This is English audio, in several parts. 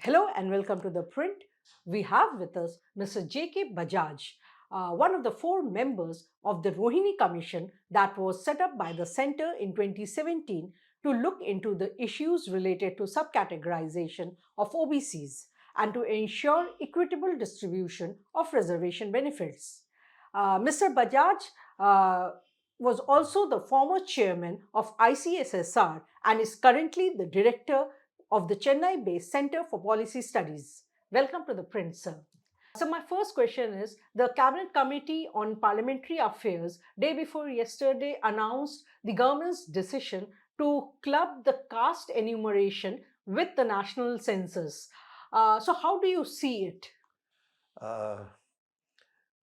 Hello and welcome to ThePrint. We have with us Mr. JK Bajaj, one of the 4 members of the Rohini Commission that was set up by the Centre in 2017 to look into the issues related to subcategorization of OBCs and to ensure equitable distribution of reservation benefits. Mr. Bajaj was also the former chairman of ICSSR and is currently the director of the Chennai-based Center for Policy Studies. Welcome to ThePrint, sir. So my first question is, the Cabinet Committee on Parliamentary Affairs day before yesterday announced the government's decision to club the caste enumeration with the national census. So how do you see it?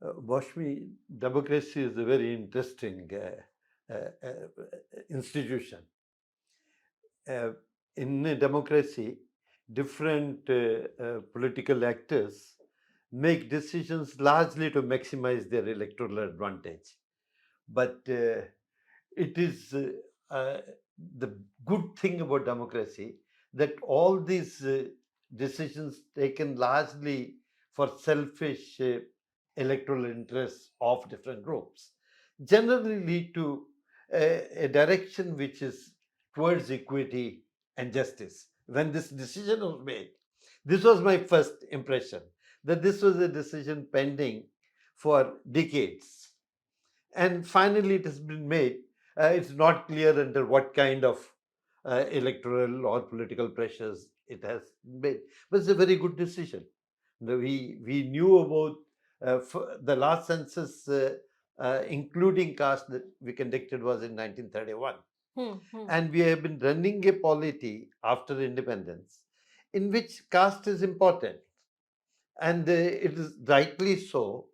Bashmi, democracy is a very interesting institution. In a democracy, different political actors make decisions largely to maximize their electoral advantage. But it is the good thing about democracy that all these decisions taken largely for selfish electoral interests of different groups generally lead to a direction which is towards equity and justice. When this decision was made, this was my first impression that this was a decision pending for decades. And finally, it has been made. It's not clear under what kind of electoral or political pressures it has been made. But it's a very good decision. We knew about the last census, including caste, that we conducted was in 1931. And we have been running a polity after independence in which caste is important. And it is rightly so,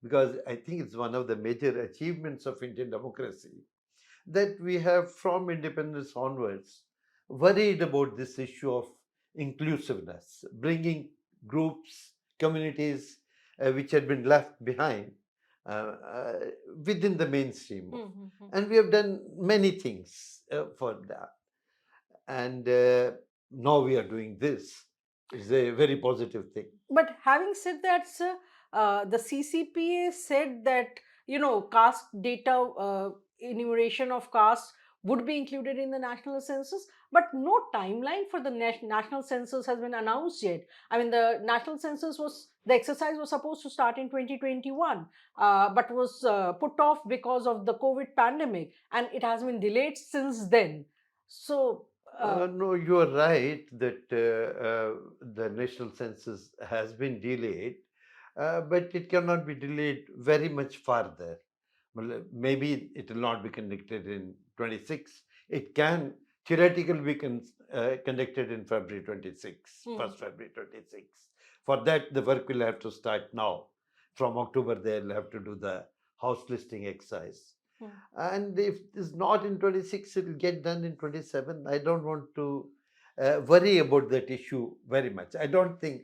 because I think it's one of the major achievements of Indian democracy that we have from independence onwards worried about this issue of inclusiveness, bringing groups, communities which had been left behind within the mainstream. And we have done many things for that. And now we are doing this. It's a very positive thing. But having said that, sir, the CCPA said that, caste data, enumeration of caste would be included in the national census, but no timeline for the national census has been announced yet. I mean, the exercise was supposed to start in 2021, but was put off because of the COVID pandemic, and it has been delayed since then. So, no, you are right that the national census has been delayed, but it cannot be delayed very much farther. Well, maybe it will not be conducted in 26. It can theoretically be conducted in February 26, 1st February 26. For that, the work will have to start now. From October, they'll have to do the house listing exercise. And if it's not in 26, it will get done in 27. I don't want to worry about that issue very much. I don't think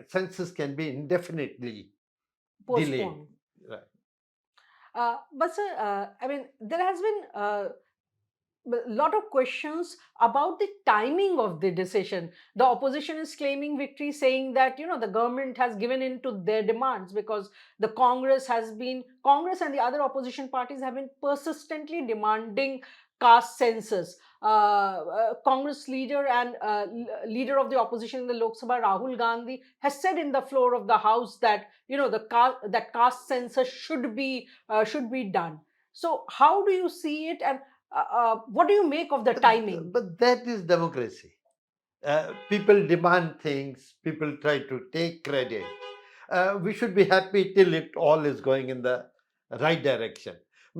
census can be indefinitely delayed. postponed. Right. But sir, I mean, there has been a lot of questions about the timing of the decision. The opposition is claiming victory, saying that the government has given in to their demands because the Congress and the other opposition parties have been persistently demanding caste census. Congress leader and leader of the opposition in the Lok Sabha, Rahul Gandhi, has said in the floor of the House that that caste census should be done. So how do you see it, and what do you make of the timing? But that is democracy. People demand things, people try to take credit. We should be happy till it all is going in the right direction.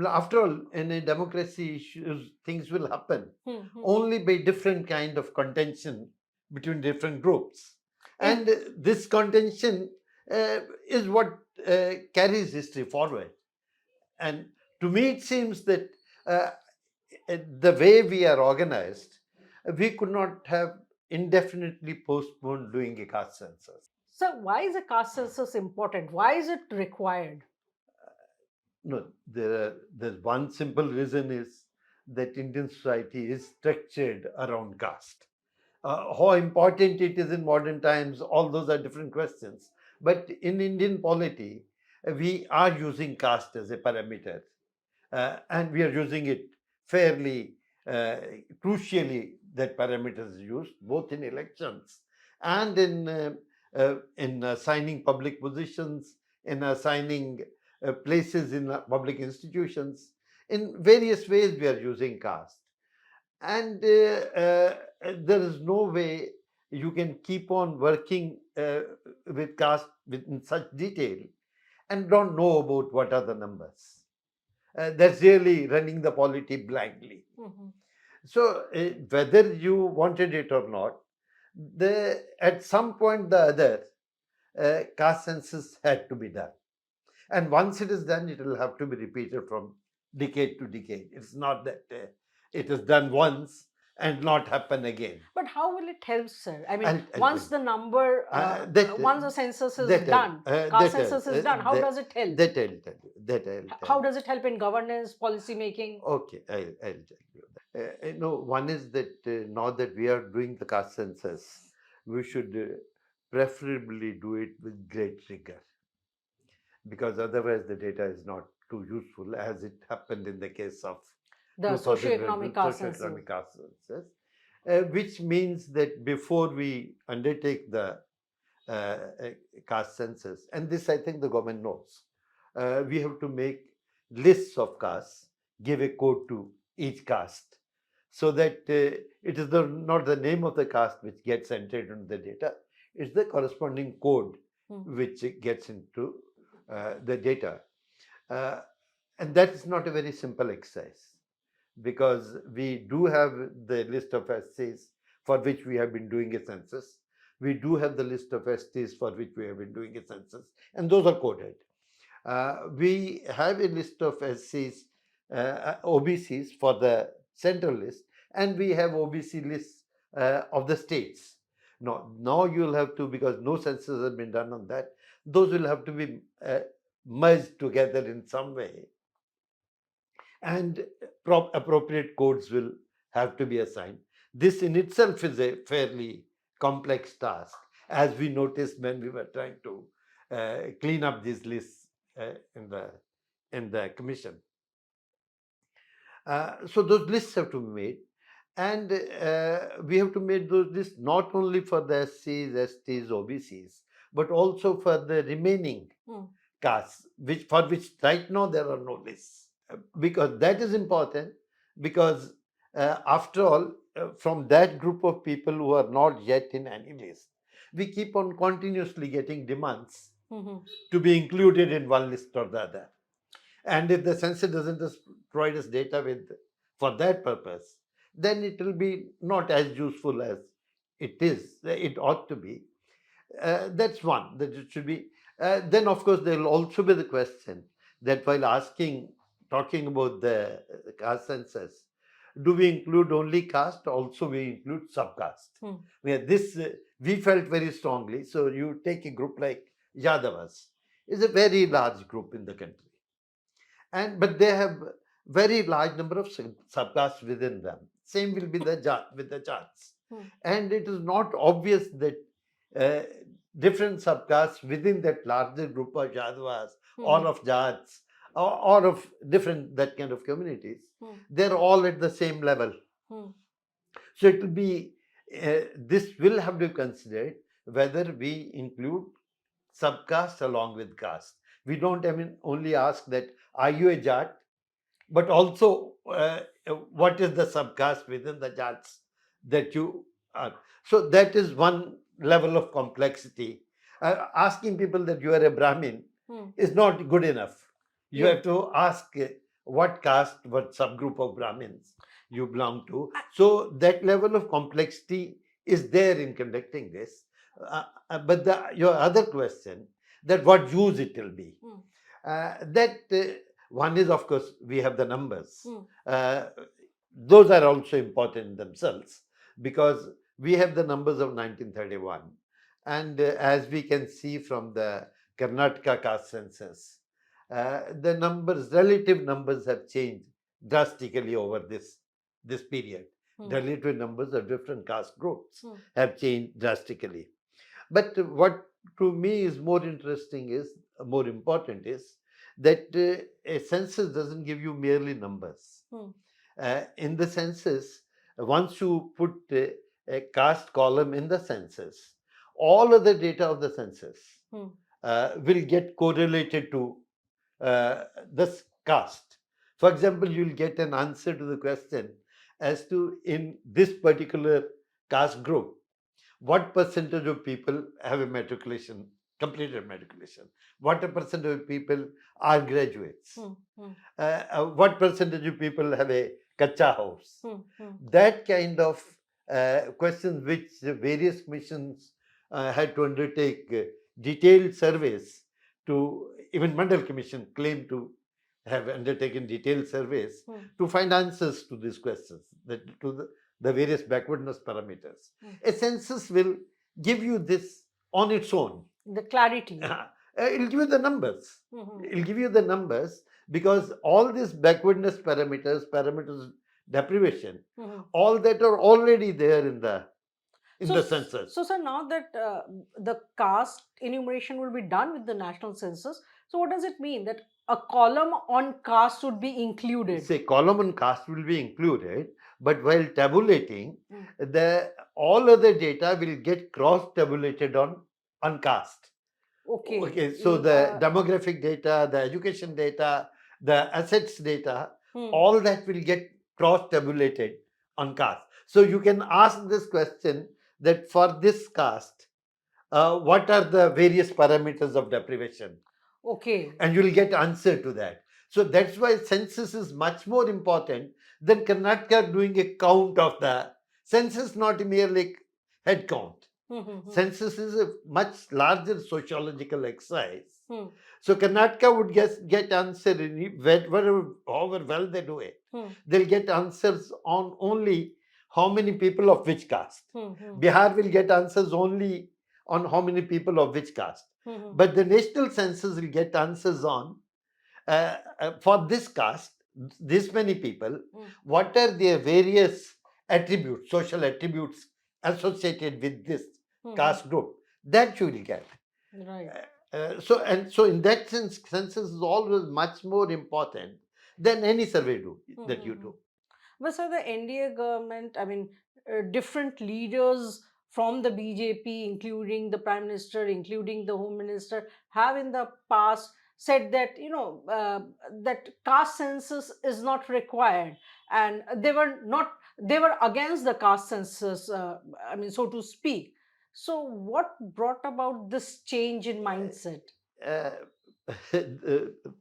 After all, in a democracy, things will happen only by different kind of contention between different groups. And this contention is what carries history forward. And to me, it seems that the way we are organized, we could not have indefinitely postponed doing a caste census. So why is a caste census important? Why is it required? No, there's one simple reason is that Indian society is structured around caste. How important it is in modern times, all those are different questions. But in Indian polity, we are using caste as a parameter, and we are using it fairly crucially. That parameter is used both in elections and in assigning public positions, in assigning places in public institutions. In various ways, we are using caste, and there is no way you can keep on working with caste in such detail and don't know about what are the numbers. That's really running the polity blindly. Mhm. So whether you wanted it or not, at some point the other, caste census had to be done. And once it is done, it will have to be repeated from decade to decade. It's not that it is done once and not happen again. But how will it help, sir? I mean, I'll once tell the number, once the census is done, caste census is done, how does it help? That I'll tell you. How does it help in governance, policy making? Okay, I'll tell you. No, one is that now that we are doing the caste census, we should preferably do it with great rigor, because otherwise the data is not too useful, as it happened in the case of The 2000 socioeconomic caste census. socioeconomic caste census, which means that before we undertake the uh, uh, caste census, and this I think the government knows, we have to make lists of castes, give a code to each caste, so that it is not the name of the caste which gets entered into the data, it's the corresponding code which gets into the data. Uh, and that is not a very simple exercise, because we do have the list of SCs for which we have been doing a census. We do have the list of STs for which we have been doing a census, and those are coded. We have a list of SCs, OBCs for the central list, and we have OBC lists of the states. Now you'll have to, because no census has been done on that, those will have to be merged together in some way, and appropriate codes will have to be assigned. This in itself is a fairly complex task, as we noticed when we were trying to clean up these lists in the commission. So those lists have to be made, and we have to make those lists not only for the SCs, STs, OBCs, but also for the remaining castes, for which right now there are no lists. Because that is important, because after all, from that group of people who are not yet in any list, we keep on continuously getting demands to be included in one list or the other. And if the census doesn't provide us data for that purpose, then it will be not as useful as it ought to be. That's one, that it should be. Then, of course, there will also be the question that while talking about the caste census, do we include only caste? Also, we include subcaste. We felt very strongly. So, you take a group like Yadavas, is a very large group in the country, but they have very large number of subcastes within them. Same will be with the Jats, and it is not obvious that uh, different subcastes within that larger group of Yadavas or of Jats or of different that kind of communities, they're all at the same level. So it will be this will have to be considered whether we include subcaste along with caste. We don't only ask that are you a Jat, but also what is the subcaste within the Jats that you are. So that is one level of complexity. Asking people that you are a Brahmin is not good enough. You have to ask what caste, what subgroup of Brahmins you belong to. So that level of complexity is there in conducting this. But your other question, that what use it will be, one is, of course, we have the numbers. Those are also important in themselves, because we have the numbers of 1931. And as we can see from the Karnataka caste census, the relative numbers have changed drastically over this period. Relative numbers of different caste groups have changed drastically. But what to me is more interesting is, more important is, that a census doesn't give you merely numbers. In the census, once you put a caste column in the census, all of the data of the census will get correlated to this caste. For example, you'll get an answer to the question as to, in this particular caste group, what percentage of people have a matriculation, completed matriculation? What a percentage of people are graduates? What percentage of people have a kacha house? That kind of questions which the various commissions had to undertake detailed surveys to, even Mandal Commission claimed to have undertaken detailed surveys to find answers to these questions, to the various backwardness parameters. A census will give you this on its own. The clarity. It'll give you the numbers. It'll give you the numbers, because all these backwardness parameters deprivation, all that are already there in the census. So, sir, now that the caste enumeration will be done with the national census, so what does it mean that a column on caste would be included? Say column on caste will be included, but while tabulating, the all other data will get cross tabulated on caste. Okay, so the demographic data, the education data, the assets data, all that will get cross tabulated on caste. So you can ask this question, that for this caste, what are the various parameters of deprivation? Okay. And you will get answer to that. So that's why census is much more important than Karnataka doing a count of the census, not merely head count. Census is a much larger sociological exercise. So Karnataka would get answer in however well they do it. They'll get answers on only how many people of which caste. Bihar will get answers only on how many people of which caste. But the national census will get answers on, for this caste, this many people, what are their various attributes, social attributes associated with this caste group. That you will get. Right. So in that sense, census is always much more important than any survey that you do. But sir, the NDA government, I mean, different leaders from the BJP, including the Prime Minister, including the Home Minister, have in the past said that, that caste census is not required, and they were against the caste census, I mean, so to speak. So what brought about this change in mindset?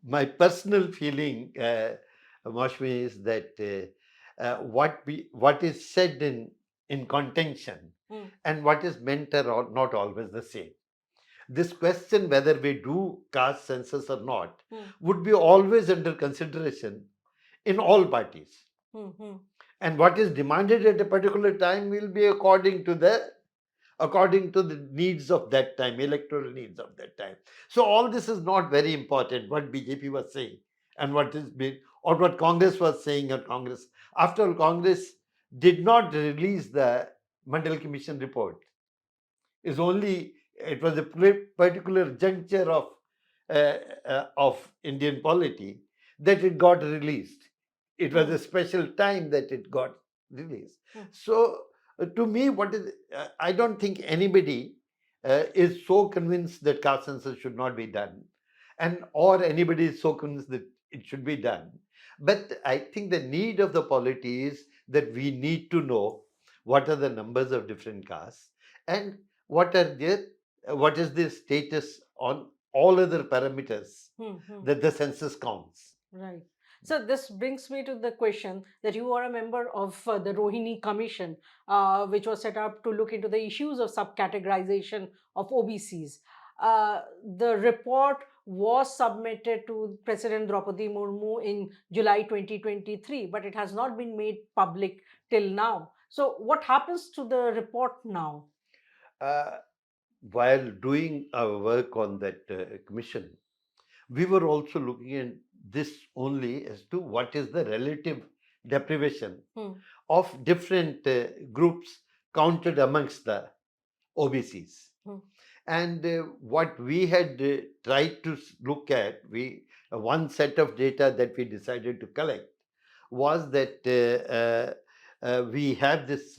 My personal feeling, Mashmi, is that what is said in contention and what is meant are not always the same. This question whether we do caste census or not would be always under consideration in all parties. And what is demanded at a particular time will be according to the needs of that time, electoral needs of that time. So all this is not very important, what BJP was saying and what Congress was saying. Or Congress, after all, Congress did not release the Mandal Commission report. It was a particular juncture of Indian polity that it got released. It was a special time that it got released. So to me, I don't think anybody is so convinced that caste census should not be done, or anybody is so convinced that it should be done. But I think the need of the polity is that we need to know what are the numbers of different castes and what is the status on all other parameters that the census counts. Right. So this brings me to the question that you are a member of the Rohini Commission, which was set up to look into the issues of subcategorization of OBCs. The report was submitted to President Draupadi Murmu in July 2023, but it has not been made public till now. So what happens to the report now? While doing our work on that commission, we were also looking at this only as to what is the relative deprivation of different groups counted amongst the OBCs. And what we had tried to look at, one set of data that we decided to collect was that we have this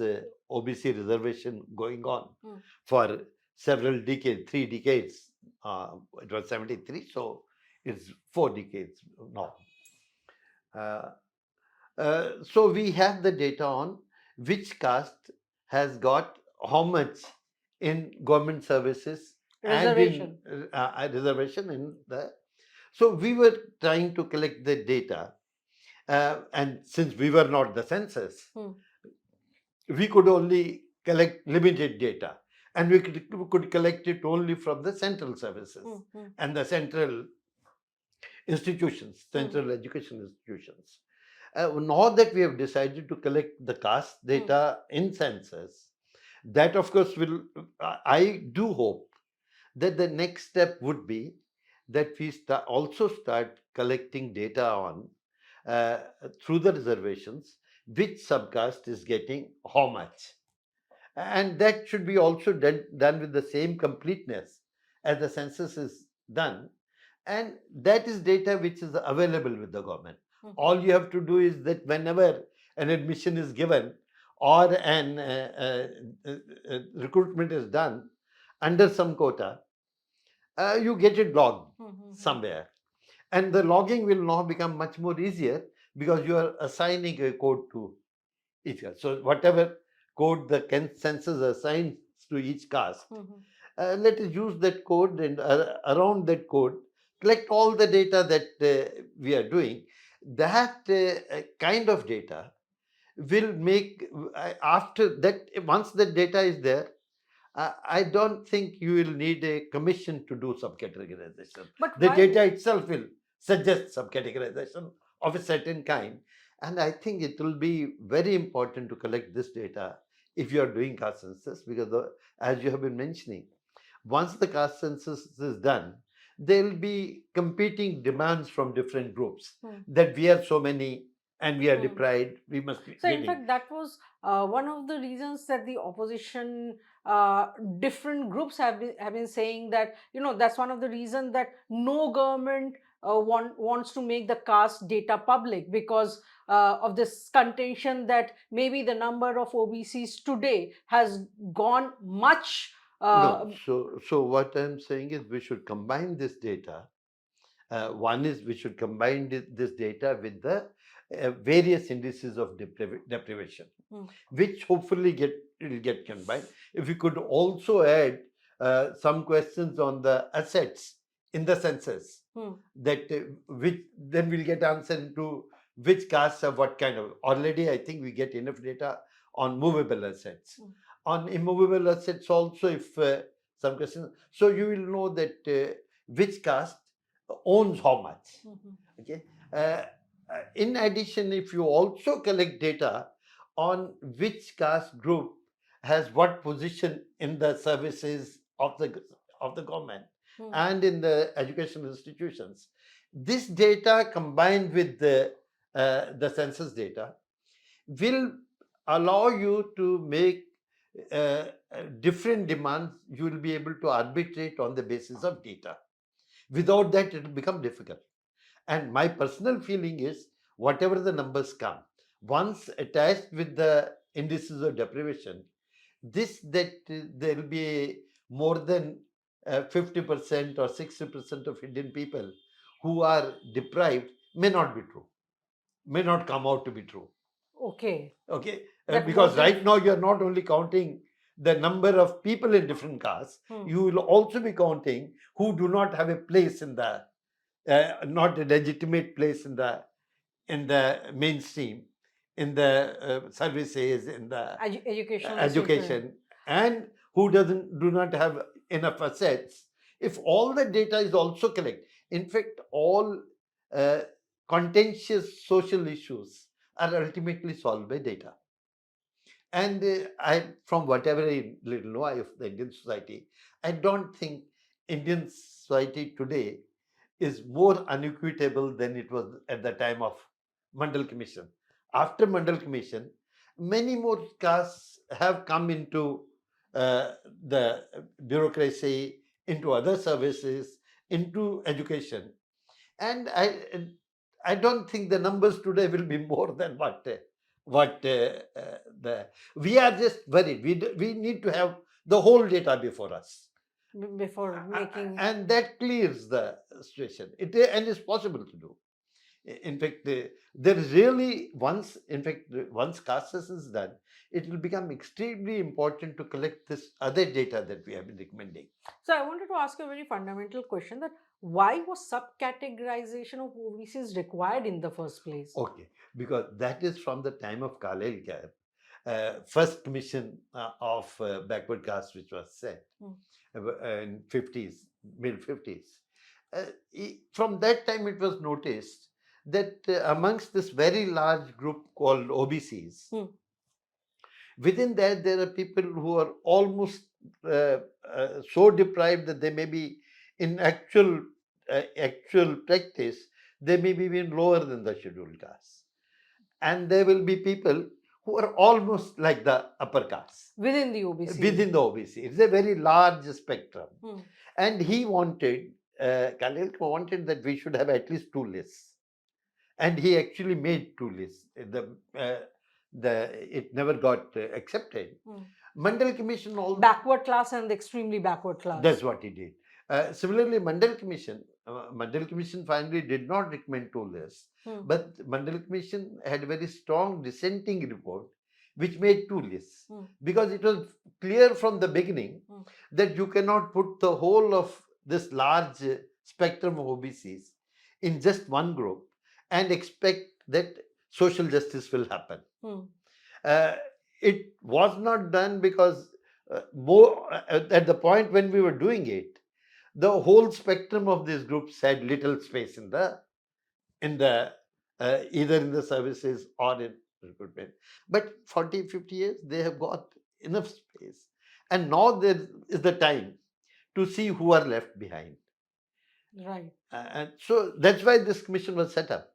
OBC reservation going on for several decades, 3 decades. It was 73, so it's 4 decades now. So we have the data on which caste has got how much in government services Reservation. and in reservation in the. So we were trying to collect the data, and since we were not the census, we could only collect limited data, and we could collect it only from the central services and the central institutions, central education institutions. Now that we have decided to collect the caste data in census, that of course will, I do hope that the next step would be that we also start collecting data on through the reservations which subcaste is getting how much. And that should be also done with the same completeness as the census is done. And that is data which is available with the government. All you have to do is that whenever an admission is given or an recruitment is done under some quota, you get it logged somewhere. And the logging will now become much more easier because you are assigning a code to each caste. So whatever code the census assigns to each caste, let us use that code, and around that code collect all the data that we are doing. That kind of data will make, after that, once the data is there, I don't think you will need a commission to do subcategorization. But the why? data itself will suggest subcategorization of a certain kind. And I think it will be very important to collect this data if you are doing caste census, because as you have been mentioning, once the caste census is done, there will be competing demands from different groups that we are so many and we are deprived, we must be So in winning. fact, that was one of the reasons that the opposition, different groups have been saying that, that's one of the reasons that no government wants to make the caste data public, because of this contention that maybe the number of OBCs today has gone much. No, so what I'm saying is we should combine this data. One is we should combine this data with the various indices of deprivation, which hopefully will get combined. If we could also add some questions on the assets in the census, that which then we'll get answer into which castes have what kind of. Already, I think we get enough data on movable assets. On immovable assets also, if some questions, so you will know that which caste owns how much. Okay. In addition, if you also collect data on which caste group has what position in the services of the government and in the educational institutions, this data combined with the census data will allow you to make different demands. You will be able to arbitrate on the basis of data. Without that, it will become difficult. And my personal feeling is, whatever the numbers come, once attached with the indices of deprivation, there will be more than 50% or 60% of Indian people who are deprived may not be true, may not come out to be true. Okay. Okay, because right now you are not only counting the number of people in different castes, you will also be counting who do not have a place in the not a legitimate place in the mainstream, in the services, in the education, and who do not have enough assets. If all the data is also collected, in fact, all contentious social issues are ultimately solved by data. And from whatever I little know of the Indian society, I don't think Indian society today is more unequitable than it was at the time of Mandal Commission. After Mandal Commission, many more castes have come into the bureaucracy, into other services, into education. And I don't think the numbers today will be more than what the we are just worried. We need to have the whole data before us, before making. and that clears the situation. And it's possible to do. In fact, there is really once caste census is done, it will become extremely important to collect this other data that we have been recommending. So I wanted to ask you a very fundamental question, that why was subcategorization of OBCs required in the first place? Okay, because that is from the time of Carlyle Cap, first commission of backward caste, which was set in 50s, mid 50s. From that time, it was noticed that amongst this very large group called OBCs, within that there are people who are almost so deprived that they may be in actual practice, they may be even lower than the scheduled caste. And there will be people who are almost like the upper caste. Within the OBC. Within the OBC. It's a very large spectrum. And he wanted, Khalil wanted that we should have at least two lists. And he actually made two lists. It never got accepted. Mandal Commission also. Backward class and extremely backward class. That's what he did. Similarly, Mandal Commission finally did not recommend two lists, but Mandal Commission had a very strong dissenting report which made two lists, because it was clear from the beginning that you cannot put the whole of this large spectrum of OBCs in just one group and expect that social justice will happen. It was not done because at the point when we were doing it, the whole spectrum of these groups had little space in the either in the services or in recruitment. But 40, 50 years, they have got enough space. And now there is the time to see who are left behind. Right. And so that's why this commission was set up.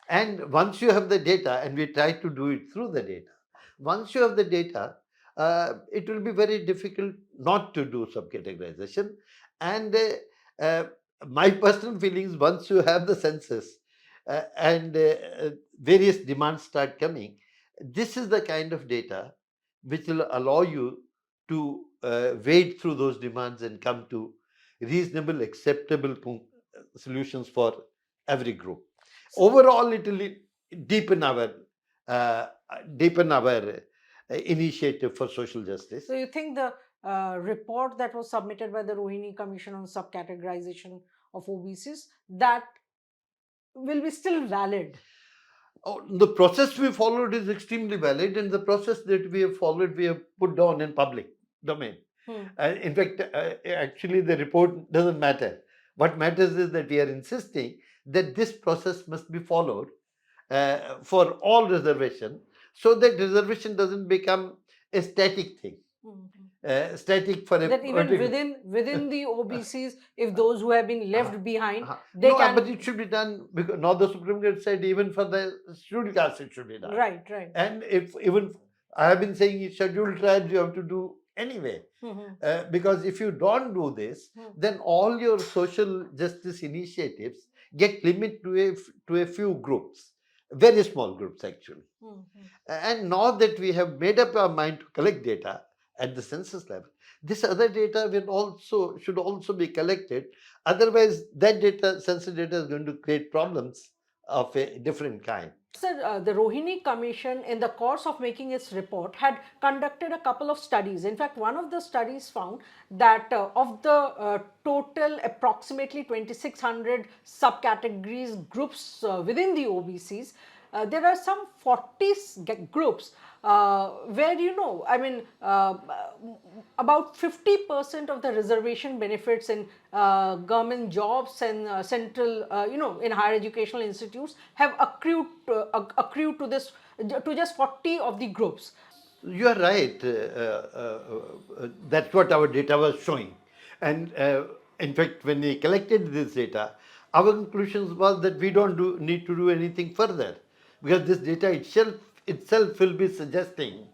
And once you have the data, and we try to do it through the data, once you have the data, it will be very difficult not to do subcategorization. And my personal feelings, once you have the census and various demands start coming, this is the kind of data which will allow you to wade through those demands and come to reasonable, acceptable solutions for every group. Overall, it will deepen our initiative for social justice. So you think the report that was submitted by the Rohini Commission on subcategorization of OBCs, that will be still valid? Oh, the process we followed is extremely valid, and the process that we have followed, we have put down in public domain. In fact, actually, the report doesn't matter. What matters is that we are insisting that this process must be followed for all reservation, so that reservation doesn't become a static thing. Static for a that even within the OBCs, if those who have been left behind, they no, can. But it should be done, because now the Supreme Court said even for the scheduled caste it should be done. Right. And if even I have been saying scheduled tribes you have to do anyway, because if you don't do this, then all your social justice initiatives get limited to a few groups, very small groups actually. And now that we have made up our mind to collect data at the census level, this other data should also be collected. Otherwise, that data, census data, is going to create problems of a different kind. Sir, the Rohini Commission, in the course of making its report, had conducted a couple of studies. In fact, one of the studies found that of the total approximately 2,600 subcategories groups within the OBCs, there are some 40 groups where, about 50% of the reservation benefits in government jobs and central, in higher educational institutes have accrued to just 40 of the groups. You are right. That's what our data was showing. And in fact, when we collected this data, our conclusions was that we don't need to do anything further, because this data itself itself will be suggesting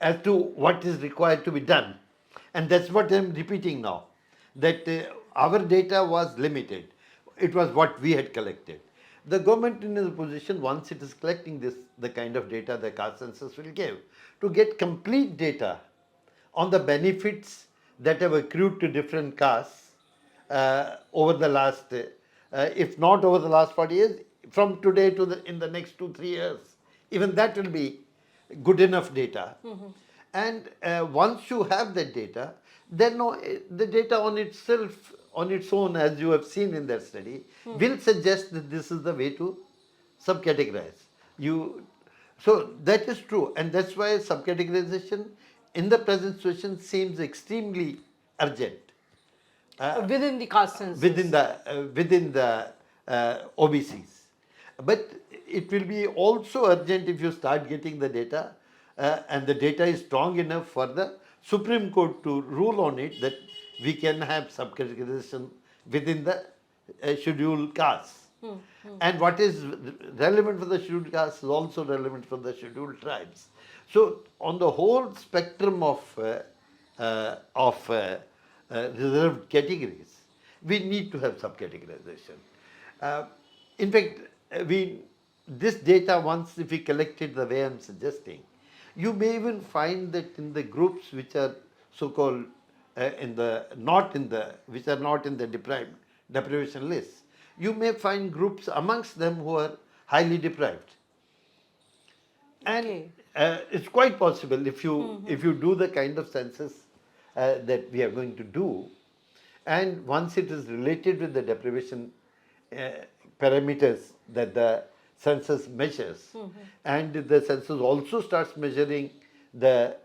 as to what is required to be done. And that's what I'm repeating now, that our data was limited. It was what we had collected. The government is in a position, once it is collecting this, the kind of data the caste census will give, to get complete data on the benefits that have accrued to different castes over the last, if not over the last 40 years, from today to in the next 2-3 years. Even that will be good enough data. And once you have that data, then the data on itself, on its own, as you have seen in that study, will suggest that this is the way to subcategorize. So that is true, and that's why subcategorization in the present situation seems extremely urgent within the caste census. Within the OBCs. But it will be also urgent if you start getting the data, and the data is strong enough for the Supreme Court to rule on it, that we can have subcategorization within the scheduled castes. And what is relevant for the scheduled castes is also relevant for the scheduled tribes. So on the whole spectrum of reserved categories, we need to have subcategorization. Uh, in fact, this data, once if we collect it the way I am suggesting, you may even find that in the groups which are so-called which are not in the deprivation list, you may find groups amongst them who are highly deprived. And it's quite possible if you do the kind of census that we are going to do, and once it is related with the deprivation parameters that the census measures, and the census also starts measuring the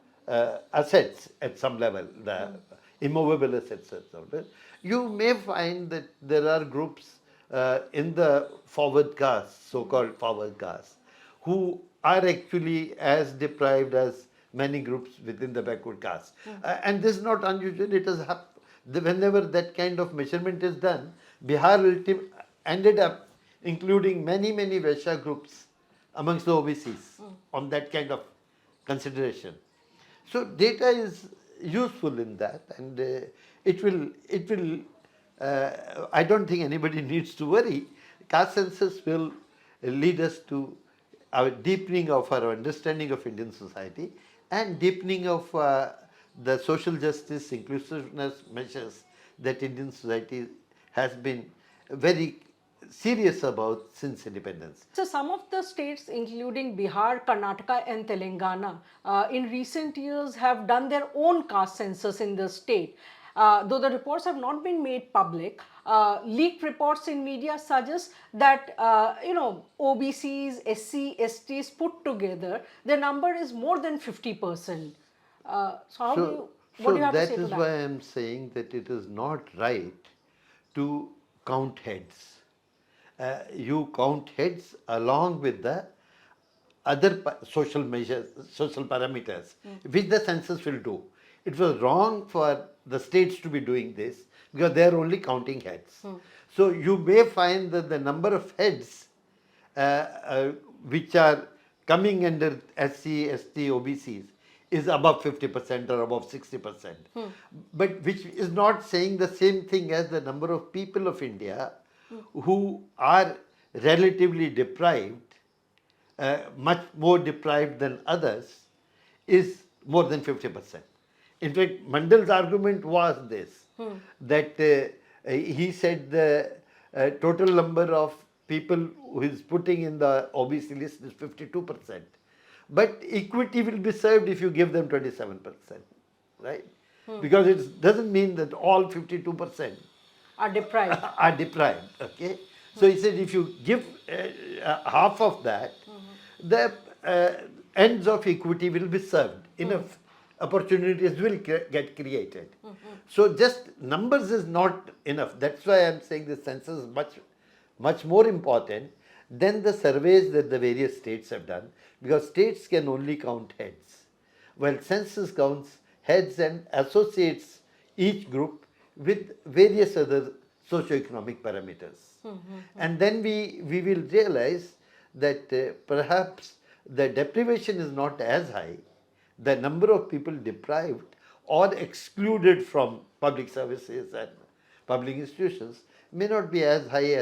assets at some level, the immovable assets at some level, you may find that there are groups in the forward caste, so-called forward caste, who are actually as deprived as many groups within the backward caste. And this is not unusual. It has whenever that kind of measurement is done, Bihar ended up including many Vaishya groups amongst the OBCs on that kind of consideration. So data is useful in that, and it will. I don't think anybody needs to worry. Caste census will lead us to our deepening of our understanding of Indian society and deepening of the social justice, inclusiveness measures that Indian society has been very serious about since independence. So some of the states, including Bihar, Karnataka and Telangana, in recent years have done their own caste census in the state. Though the reports have not been made public, leaked reports in media suggest that OBCs, SC, STs put together, the number is more than 50%. What do you have to say to that? That is why I am saying that it is not right to count heads. You count heads along with the other social measures, social parameters, which the census will do. It was wrong for the states to be doing this because they are only counting heads. So you may find that the number of heads which are coming under SC, ST, OBCs is above 50% or above 60%. But which is not saying the same thing as the number of people of India who are relatively deprived, much more deprived than others, is more than 50%. In fact, Mandal's argument was this, that he said the total number of people who is putting in the OBC list is 52%. But equity will be served if you give them 27%, right? Because it doesn't mean that all 52% are deprived. Are deprived, okay? So he said if you give half of that, the ends of equity will be served. Enough opportunities will get created. So just numbers is not enough. That's why I am saying the census is much more important than the surveys that the various states have done, because states can only count heads, while census counts heads and associates each group with various other socio-economic parameters. And then we will realize that perhaps the deprivation is not as high, the number of people deprived or excluded from public services and public institutions may not be as high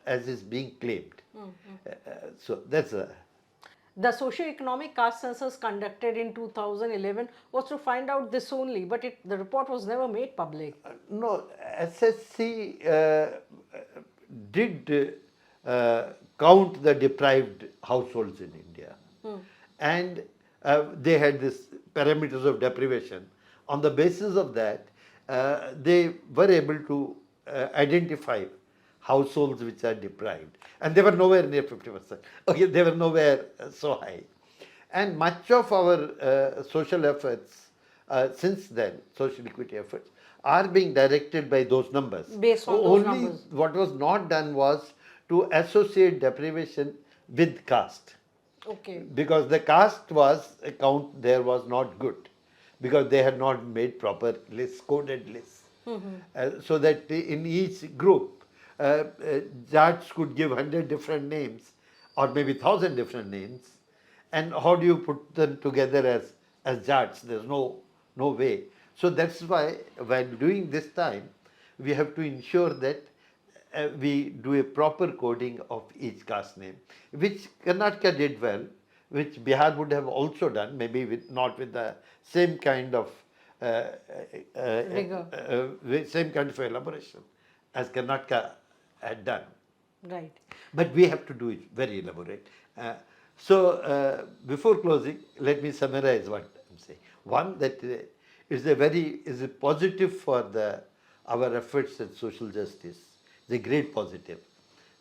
as is being claimed. So that's a. The socio-economic caste census conducted in 2011 was to find out this only, but the report was never made public. No, SSC did count the deprived households in India. And they had this parameters of deprivation. On the basis of that, they were able to identify households which are deprived. And they were nowhere near 50%. Okay, they were nowhere so high. And much of our social efforts since then, social equity efforts, are being directed by those numbers. Based on those Only numbers. what was not done was to associate deprivation with caste. Okay. Because the caste was count there was not good, because they had not made proper lists, coded lists. So that in each group, judge could give 100 different names or maybe 1,000 different names. And how do you put them together as judge? There's no way. So that's why while doing this time, we have to ensure that we do a proper coding of each caste name, which Karnataka did well, which Bihar would have also done, maybe not with the same kind of Rigor. same kind of elaboration as Karnataka had done. Right. But we have to do it very elaborate. So before closing, let me summarize what I'm saying. One, that is a positive for our efforts at social justice. It's a great positive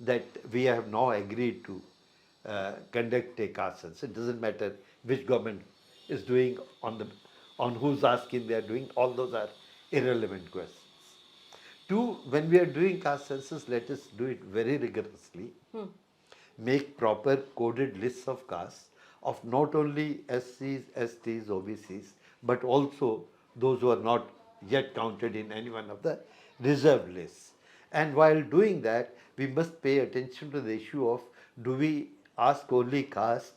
that we have now agreed to conduct a caste census. It doesn't matter which government is doing, on whose asking they are doing. All those are irrelevant questions. Two, when we are doing caste census, let us do it very rigorously. Make proper coded lists of castes of not only SCs, STs, OBCs, but also those who are not yet counted in any one of the reserved lists. And while doing that, we must pay attention to the issue of, do we ask only caste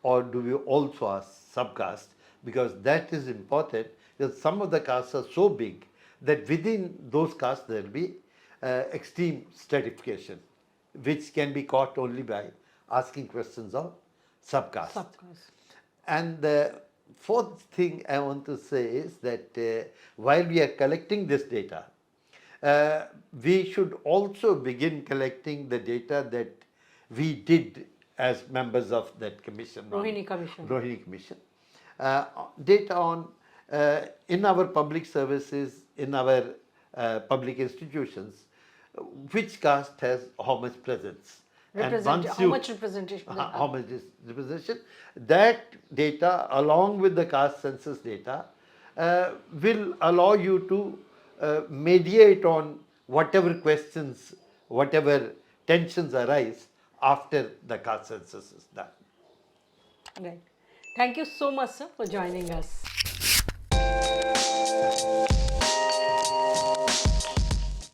or do we also ask subcaste? Because that is important, because some of the castes are so big that within those castes there will be extreme stratification, which can be caught only by asking questions of subcaste. And the fourth thing I want to say is that while we are collecting this data, we should also begin collecting the data that we did as members of that commission. Rohini Commission. Rohini Commission. Data on in our public services, in our public institutions, which caste has how much presence. How much representation? How much is representation? That data, along with the caste census data, will allow you to mediate on whatever questions, whatever tensions arise after the caste census is done. Right. Thank you so much, sir, for joining us.